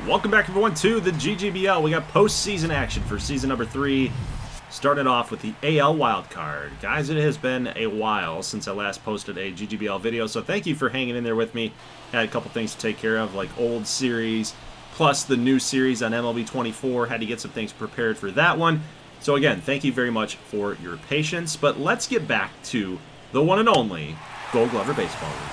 Welcome back, everyone, to the GGBL. We got postseason action for season number 3. Starting off with the AL wildcard. Guys, it has been a while since I last posted a GGBL video, so thank you for hanging in there with me. Had a couple things to take care of, like old series, plus the new series on MLB 24. Had to get some things prepared for that one. So again, thank you very much for your patience. But let's get back to the one and only Goldglover Baseball League.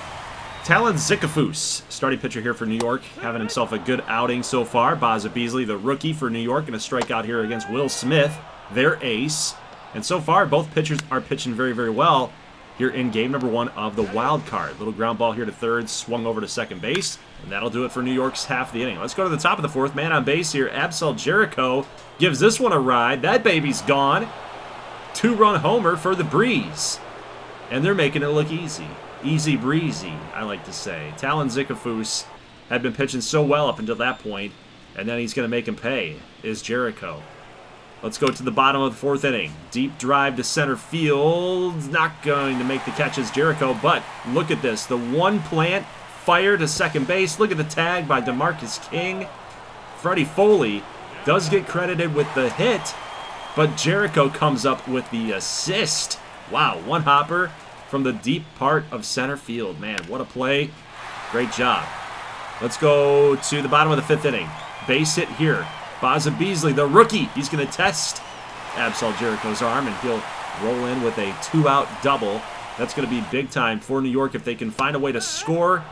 Talon Zicafus, starting pitcher here for New York, having himself a good outing so far. Baza Beasley, the rookie for New York, going to strike out here against Will Smith, their ace. And so far, both pitchers are pitching very, very well here in game number 1 of the wild card. Little ground ball here to third, swung over to second base, and that'll do it for New York's half of the inning. Let's go to the top of the 4th. Man on base here, Absol Jericho gives this one a ride. That baby's gone. 2-run homer for the Breeze. And they're making it look easy. Easy breezy, I like to say. Talon Zicafus had been pitching so well up until that point, and then he's going to make him pay, is Jericho. Let's go to the bottom of the 4th inning. Deep drive to center field. Not going to make the catch as Jericho, but look at this. The one plant fire to second base. Look at the tag by DeMarcus King. Freddie Foley does get credited with the hit, but Jericho comes up with the assist. Wow, one hopper from the deep part of center field. Man, what a play. Great job. Let's go to the bottom of the 5th inning. Base hit here. Baza Beasley, the rookie. He's going to test Absol Jericho's arm, and he'll roll in with a 2-out double. That's going to be big time for New York if they can find a way to score.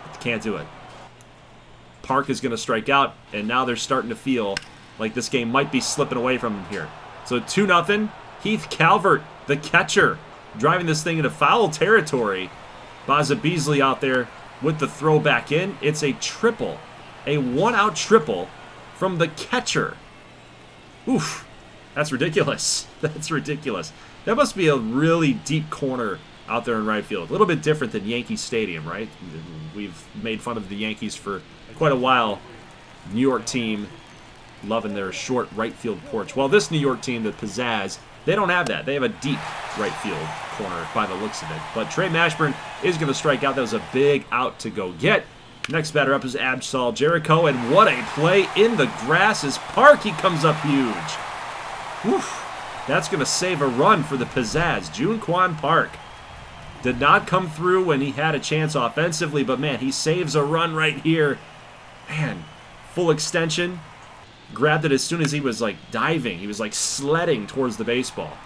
But they can't do it. Park is going to strike out, and now they're starting to feel like this game might be slipping away from them here. So 2-0. Heath Calvert, the catcher, driving this thing into foul territory. Baza Beasley out there with the throw back in. It's a triple. A 1-out triple from the catcher. Oof. That's ridiculous. That's ridiculous. That must be a really deep corner out there in right field. A little bit different than Yankee Stadium, right? We've made fun of the Yankees for quite a while. New York team loving their short right field porch. Well, this New York team, the Pizzazz, they don't have that. They have a deep right field corner by the looks of it. But Trey Mashburn is going to strike out. That was a big out to go get. Next batter up is Absol Jericho, and what a play in the grass as Park. He comes up huge. Oof. That's going to save a run for the Pizzazz. Junquan Park did not come through when he had a chance offensively, but man, he saves a run right here. Man, full extension. Grabbed it as soon as he was like diving. He was like sledding towards the baseball.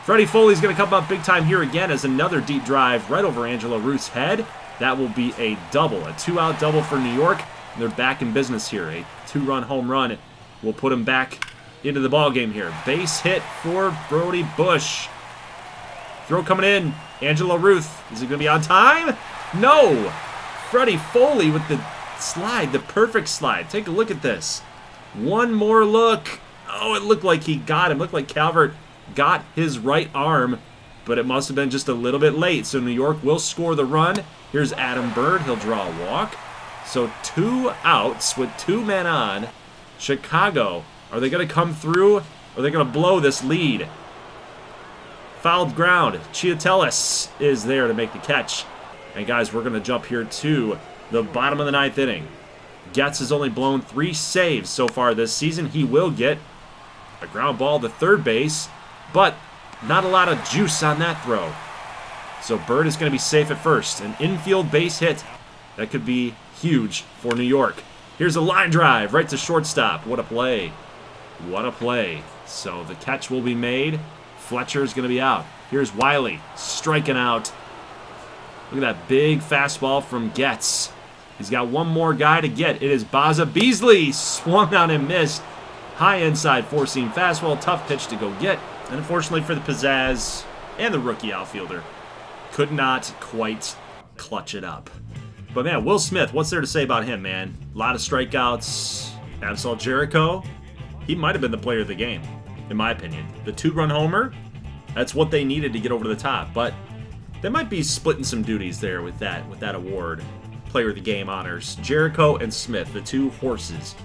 Freddie Foley's going to come up big time here again as another deep drive right over Angelo Ruth's head. That will be a double, a 2-out double for New York. They're back in business here. A 2-run home run will put them back into the ballgame here. Base hit for Brody Bush. Throw coming in. Angelo Ruth. Is he going to be on time? No. Freddie Foley with the slide, the perfect slide. Take a look at this. One more look. Oh, it looked like he got him. Looked like Calvert got his right arm, but it must have been just a little bit late. So New York will score the run. Here's Adam Bird. He'll draw a walk. So 2 outs with 2 men on. Chicago, are they going to come through? Or are they going to blow this lead? Fouled ground. Chiatelis is there to make the catch. And guys, we're going to jump here to the bottom of the 9th inning. Getz has only blown 3 saves so far this season. He will get a ground ball to third base, but not a lot of juice on that throw. So Bird is going to be safe at first. An infield base hit. That could be huge for New York. Here's a line drive right to shortstop. What a play. What a play. So the catch will be made. Fletcher's going to be out. Here's Wiley striking out. Look at that big fastball from Getz. He's got one more guy to get. It is Baza Beasley. Swung on and missed. High inside four-seam fastball. Tough pitch to go get. And unfortunately for the Pizzazz and the rookie outfielder, could not quite clutch it up. But man, Will Smith, what's there to say about him, man? A lot of strikeouts. Absol Jericho, he might have been the player of the game, in my opinion. The 2-run homer, that's what they needed to get over the top. But they might be splitting some duties there with that award. Player of the game honors. Jericho and Smith, the 2 horses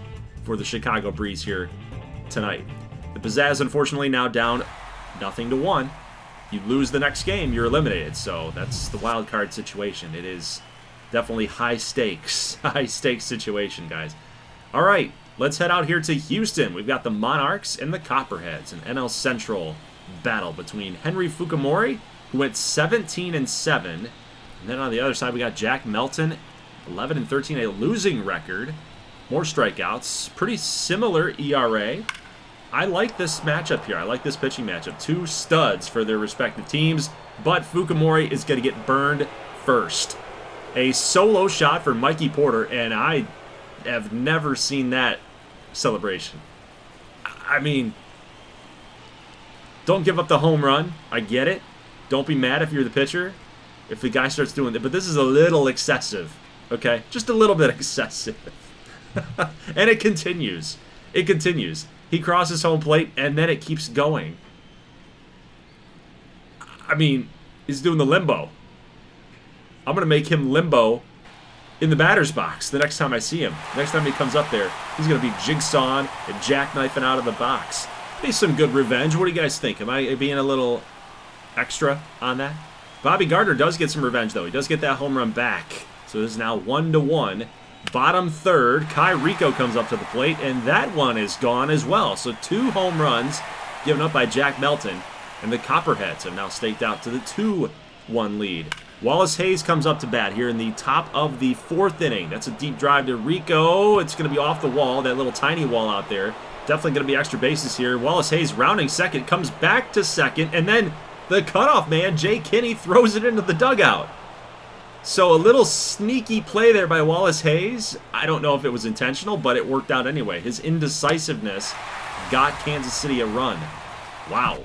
for the Chicago Breeze here tonight. The Pizzazz, unfortunately, now down 0-1. You lose the next game, you're eliminated. So that's the wild card situation. It is Definitely high stakes. High stakes situation, guys. All right, let's head out here to Houston. We've got the Monarchs and the Copperheads. An NL Central battle between Henry Fukumori, who went 17-7. And then on the other side, we got Jack Melton, 11-13, a losing record. More strikeouts. Pretty similar ERA. I like this matchup here. I like this pitching matchup. Two studs for their respective teams, but Fukumori is going to get burned first. A solo shot for Mikey Porter, and I have never seen that celebration. I mean, don't give up the home run. I get it. Don't be mad if you're the pitcher, if the guy starts doing it. But this is a little excessive, okay? Just a little bit excessive. And it continues. It continues. He crosses home plate, and then it keeps going. I mean, he's doing the limbo. I'm going to make him limbo in the batter's box the next time I see him. Next time he comes up there, he's going to be jigsawing and jackknifing out of the box. Be some good revenge. What do you guys think? Am I being a little extra on that? Bobby Gardner does get some revenge, though. He does get that home run back. So this is now 1-1. Bottom third, Kai Rico comes up to the plate, and that one is gone as well. So 2 home runs given up by Jack Melton, and the Copperheads have now staked out to the 2-1 lead. Wallace Hayes comes up to bat here in the top of the 4th inning. That's a deep drive to Rico. It's going to be off the wall, that little tiny wall out there. Definitely going to be extra bases here. Wallace Hayes rounding second, comes back to second, and then the cutoff man, Jay Kinney, throws it into the dugout. So a little sneaky play there by Wallace Hayes. I don't know if it was intentional, but it worked out anyway. His indecisiveness got Kansas City a run. Wow.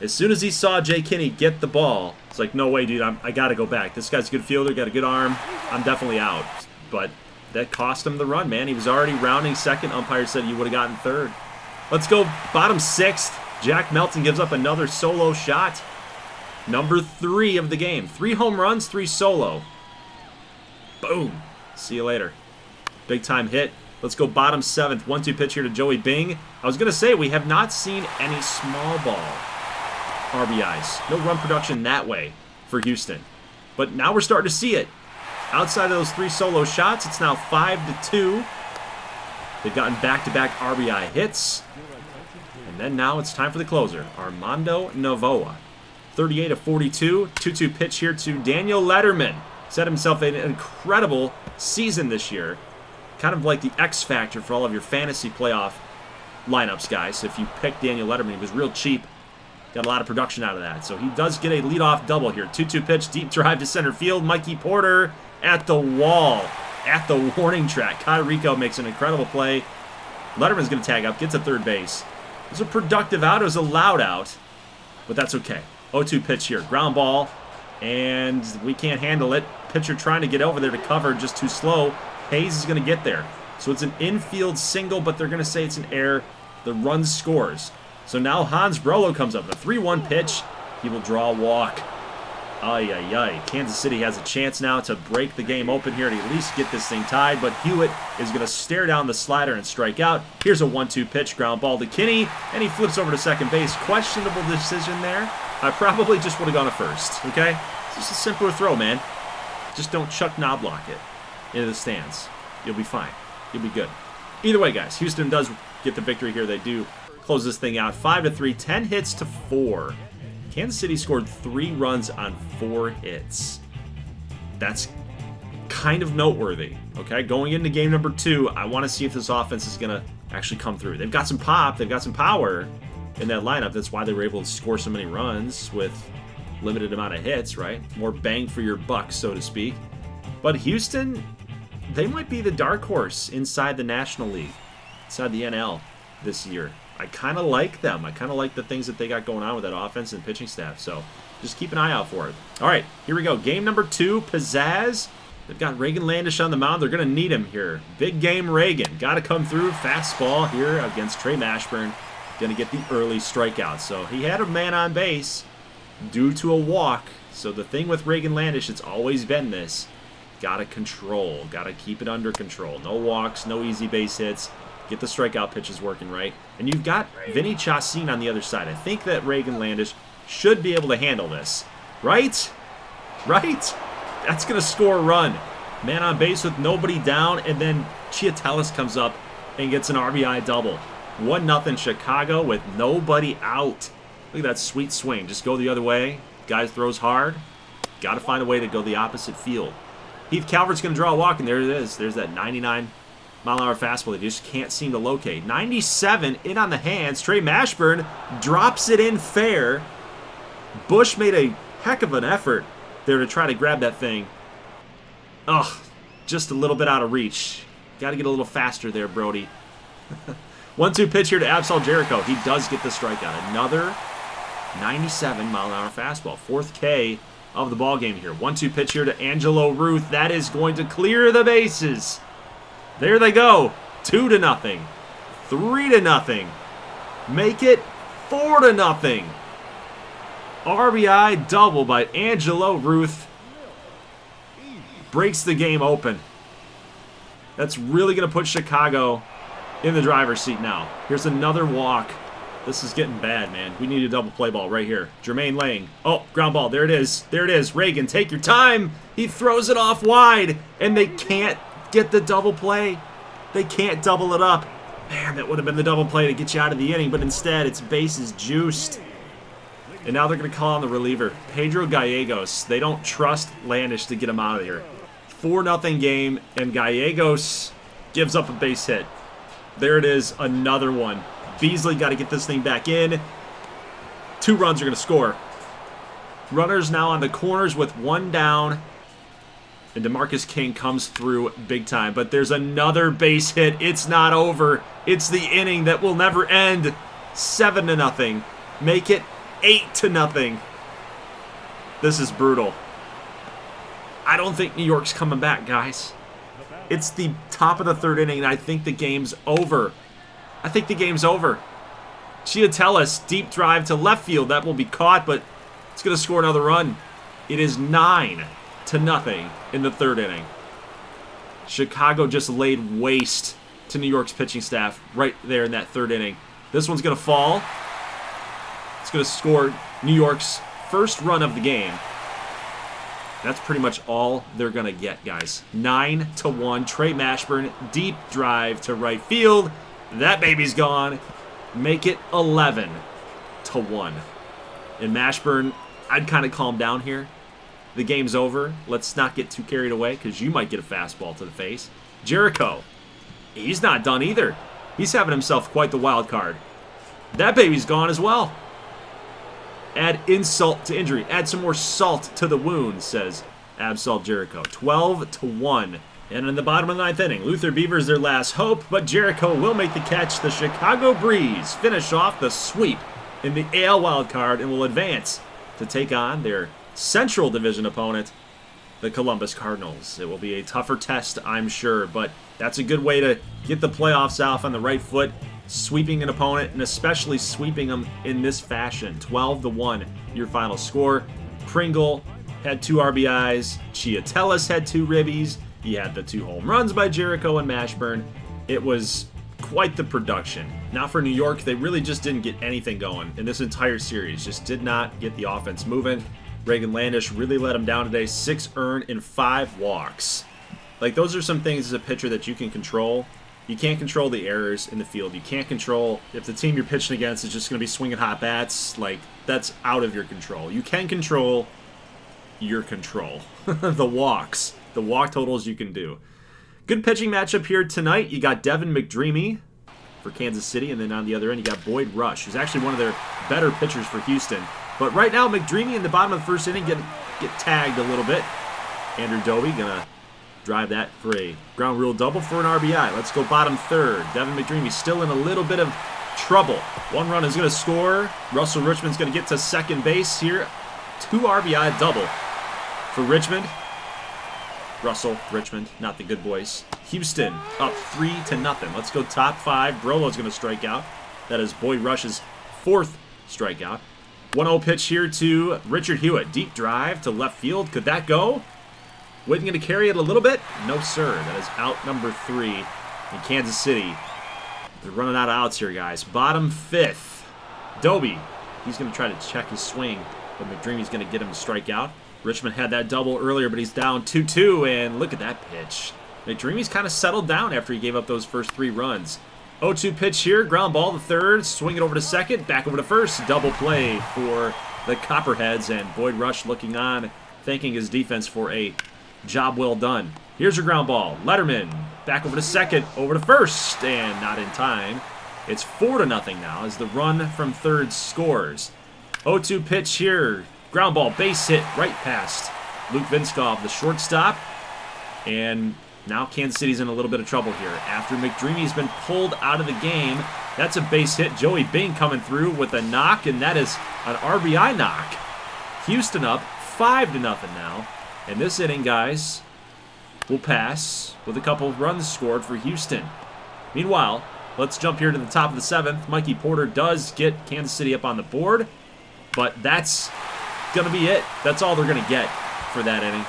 As soon as he saw Jay Kinney get the ball, it's like, no way, dude, I got to go back. This guy's a good fielder, got a good arm. I'm definitely out. But that cost him the run, man. He was already rounding second. Umpire said you would have gotten third. Let's go bottom 6th. Jack Melton gives up another solo shot. Number 3 of the game. 3 home runs, 3 solo. Boom. See you later. Big time hit. Let's go bottom 7th. 1-2 pitch here to Joey Bing. I was going to say, we have not seen any small ball RBIs. No run production that way for Houston. But now we're starting to see it. Outside of those 3 solo shots, it's now 5-2. They've gotten back-to-back RBI hits. And then now it's time for the closer, Armando Novoa. 38-42, 2-2 pitch here to Daniel Lederman. Set himself an incredible season this year. Kind of like the X factor for all of your fantasy playoff lineups, guys. If you pick Daniel Lederman, he was real cheap. Got a lot of production out of that. So he does get a leadoff double here. 2-2 pitch, deep drive to center field. Mikey Porter at the wall, at the warning track. Kai Rico makes an incredible play. Letterman's going to tag up, gets to third base. It was a productive out. It was a loud out, but that's okay. 0-2 pitch here. Ground ball, and we can't handle it. Pitcher trying to get over there to cover, just too slow. Hayes is going to get there. So it's an infield single, but they're going to say it's an error. The run scores. So now Hans Brolo comes up with a 3-1 pitch. He will draw a walk. Ay, ay, ay. Kansas City has a chance now to break the game open here, to at least get this thing tied, but Hewitt is going to stare down the slider and strike out. Here's a 1-2 pitch, ground ball to Kinney, and he flips over to second base. Questionable decision there. I probably just would have gone to first, okay? It's just a simpler throw, man. Just don't Chuck Knoblock it into the stands. You'll be fine. You'll be good. Either way, guys, Houston does get the victory here. They do close this thing out 5-3, 10 hits to 4. Kansas City scored 3 runs on 4 hits. That's kind of noteworthy, okay? Going into game number 2, I want to see if this offense is going to actually come through. They've got some pop, they've got some power in that lineup. That's why they were able to score so many runs with limited amount of hits, right? More bang for your buck, so to speak. But Houston, they might be the dark horse inside the National League, inside the NL this year. I kind of like them. I kind of like the things that they got going on with that offense and pitching staff. So just keep an eye out for it. All right, here we go. Game number 2, Pizzazz. They've got Reagan Landish on the mound. They're going to need him here. Big game Reagan. Got to come through. Fastball here against Trey Mashburn. Going to get the early strikeout. So he had a man on base due to a walk. So the thing with Reagan Landish, it's always been this. Got to control. Got to keep it under control. No walks, no easy base hits. Get the strikeout pitches working right. And you've got Vinny Chassin on the other side. I think that Reagan Landish should be able to handle this. Right? Right? That's going to score a run. Man on base with nobody down, and then Chiatelis comes up and gets an RBI double. 1-0 Chicago with nobody out. Look at that sweet swing. Just go the other way. Guy throws hard. Got to find a way to go the opposite field. Heath Calvert's going to draw a walk, and there it is. There's that 99-mile-an-hour fastball that you just can't seem to locate. 97 in on the hands. Trey Mashburn drops it in fair. Bush made a heck of an effort there to try to grab that thing. Ugh, just a little bit out of reach. Got to get a little faster there, Brody. 1-2 pitch here to Absol Jericho. He does get the strikeout. Another 97-mile-an-hour fastball. 4th K of the ball game here. 1-2 pitch here to Angelo Ruth. That is going to clear the bases. There they go. 2-0. 3-0. Make it 4-0. RBI double by Angelo Ruth. Breaks the game open. That's really going to put Chicago in the driver's seat now. Here's another walk. This is getting bad, man. We need a double play ball right here. Jermaine Lang. Oh, ground ball. There it is. There it is. Reagan, take your time. He throws it off wide, and they can't get the double play. They can't double it up. Man, that would have been the double play to get you out of the inning, but instead it's bases juiced. And now they're going to call on the reliever, Pedro Gallegos. They don't trust Landish to get him out of here. 4-0 game, and Gallegos gives up a base hit. There it is, another one. Beasley got to get this thing back in. 2 runs are going to score. Runners now on the corners with 1 down. And DeMarcus King comes through big time. But there's another base hit. It's not over. It's the inning that will never end. 7-0. Make it 8-0. This is brutal. I don't think New York's coming back, guys. It's the top of the 3rd inning, and I think the game's over. I think the game's over. Chiatelis, deep drive to left field. That will be caught, but it's going to score another run. It is 9-0 in the 3rd inning. Chicago just laid waste to New York's pitching staff right there in that 3rd inning. This one's going to fall. It's going to score New York's first run of the game. That's pretty much all they're going to get, guys. 9-1. Trey Mashburn, deep drive to right field. That baby's gone. Make it 11-1. And Mashburn, I'd kind of calm down here. The game's over. Let's not get too carried away because you might get a fastball to the face. Jericho, he's not done either. He's having himself quite the wild card. That baby's gone as well. Add insult to injury. Add some more salt to the wound, says Absol Jericho. 12-1. And in the bottom of the 9th inning, Luther Beaver's their last hope, but Jericho will make the catch. The Chicago Breeze finish off the sweep in the AL wildcard and will advance to take on their Central Division opponent, the Columbus Cardinals. It will be a tougher test, I'm sure, but that's a good way to get the playoffs off on the right foot. Sweeping an opponent, and especially sweeping them in this fashion. 12-1, your final score. Pringle had 2 RBIs. Chiatelis had 2 ribbies. He had the 2 home runs by Jericho and Mashburn. It was quite the production. Now for New York, they really just didn't get anything going in this entire series. Just did not get the offense moving. Reagan Landish really let him down today. 6 earned and 5 walks. Like, those are some things as a pitcher that you can control. You can't control the errors in the field. You can't control if the team you're pitching against is just going to be swinging hot bats. Like, that's out of your control. You can control your control. The walks. The walk totals you can do. Good pitching matchup here tonight. You got Devin McDreamy for Kansas City, and then on the other end you got Boyd Rush, who's actually one of their better pitchers for Houston. But right now, McDreamy in the bottom of the 1st inning get tagged a little bit. Andrew Doby going to drive that for a ground rule double for an RBI. Let's go bottom 3rd. Devin McDreamy still in a little bit of trouble. 1 run is going to score. Russell Richmond's going to get to second base here. 2 RBI double for Richmond. Russell, Richmond, not the good boys. Houston up 3-0. Let's go top 5. Brolo's going to strike out. That is Boyd Rush's 4th strikeout. 1-0 pitch here to Richard Hewitt. Deep drive to left field. Could that go? Witten going to carry it a little bit? No, sir. That is out number 3 in Kansas City. They're running out of outs here, guys. Bottom 5th. Doby. He's going to try to check his swing, but McDreamy's going to get him to strike out. Richmond had that double earlier, but he's down 2-2, and look at that pitch. McDreamy's kind of settled down after he gave up those first 3 runs. 0-2 pitch here, ground ball to third, swing it over to second, back over to first, double play for the Copperheads, and Boyd Rush looking on, thanking his defense for a job well done. Here's your ground ball. Lederman back over to second, over to first, and not in time. It's 4-0 now as the run from third scores. 0-2 pitch here. Ground ball, base hit, right past Luke Vinskov, the shortstop. And now Kansas City's in a little bit of trouble here. After McDreamy's been pulled out of the game, that's a base hit. Joey Bing coming through with a knock, and that is an RBI knock. Houston up 5-0 now. And this inning, guys, will pass with a couple of runs scored for Houston. Meanwhile, let's jump here to the top of the 7th. Mikey Porter does get Kansas City up on the board, but that's going to be it. That's all they're going to get for that inning.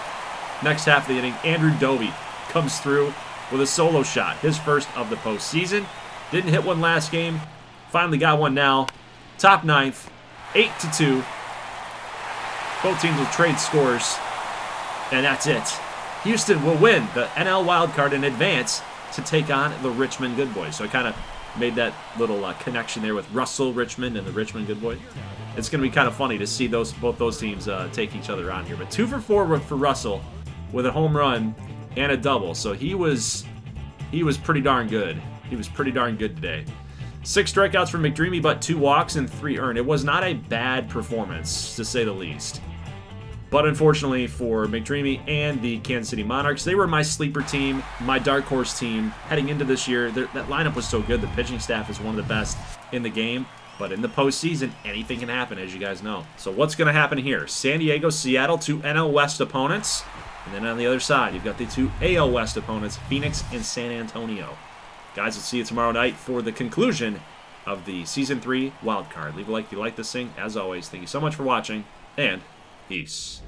Next half of the inning, Andrew Dovey comes through with a solo shot, his first of the postseason. Didn't hit one last game. Finally got one now. Top 9th, 8-2. Both teams will trade scores, and that's it. Houston will win the NL wildcard in advance to take on the Richmond Good Boys. So I kind of made that little connection there with Russell Richmond and the Richmond Good Boys. It's going to be kind of funny to see both those teams take each other on here. But 2 for 4 for Russell with a home run and a double. So he was pretty darn good. He was pretty darn good today. 6 strikeouts for McDreamy, but 2 walks and 3 earned. It was not a bad performance, to say the least. But unfortunately for McDreamy and the Kansas City Monarchs, they were my sleeper team, my dark horse team heading into this year. That lineup was so good. The pitching staff is one of the best in the game. But in the postseason, anything can happen, as you guys know. So what's going to happen here? San Diego, Seattle, 2 NL West opponents. And then on the other side, you've got the 2 AL West opponents, Phoenix and San Antonio. Guys, we'll see you tomorrow night for the conclusion of the Season 3 Wild Card. Leave a like if you like this thing. As always, thank you so much for watching, and peace.